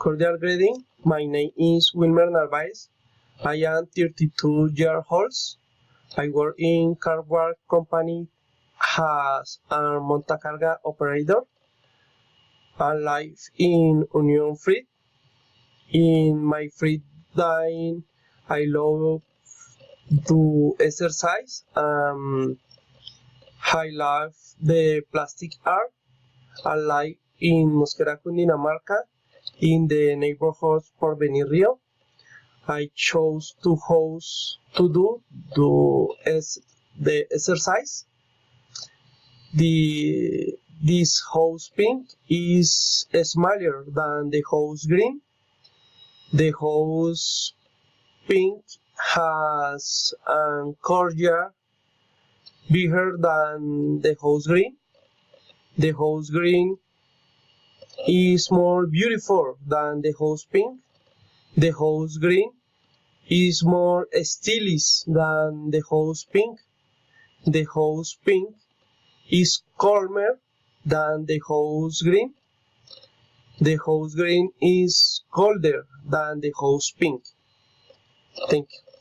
Cordial greeting. My name is Wilmer Narvaez. I am 32 years old. I work in car wash company as a montacarga operator. I live in Union Free. In my free time, I love to exercise. I love the plastic art. I live in Mosquera, Cundinamarca, in the neighborhood Porvenir Rio. I chose to do the exercise. This house pink is smaller than the house green. The house pink has a courtyard bigger than the house green. The house green is more beautiful than the house pink. The house green is more stylish than the house pink. The house pink is calmer than the house green. The house green is colder than the house pink. Thank you.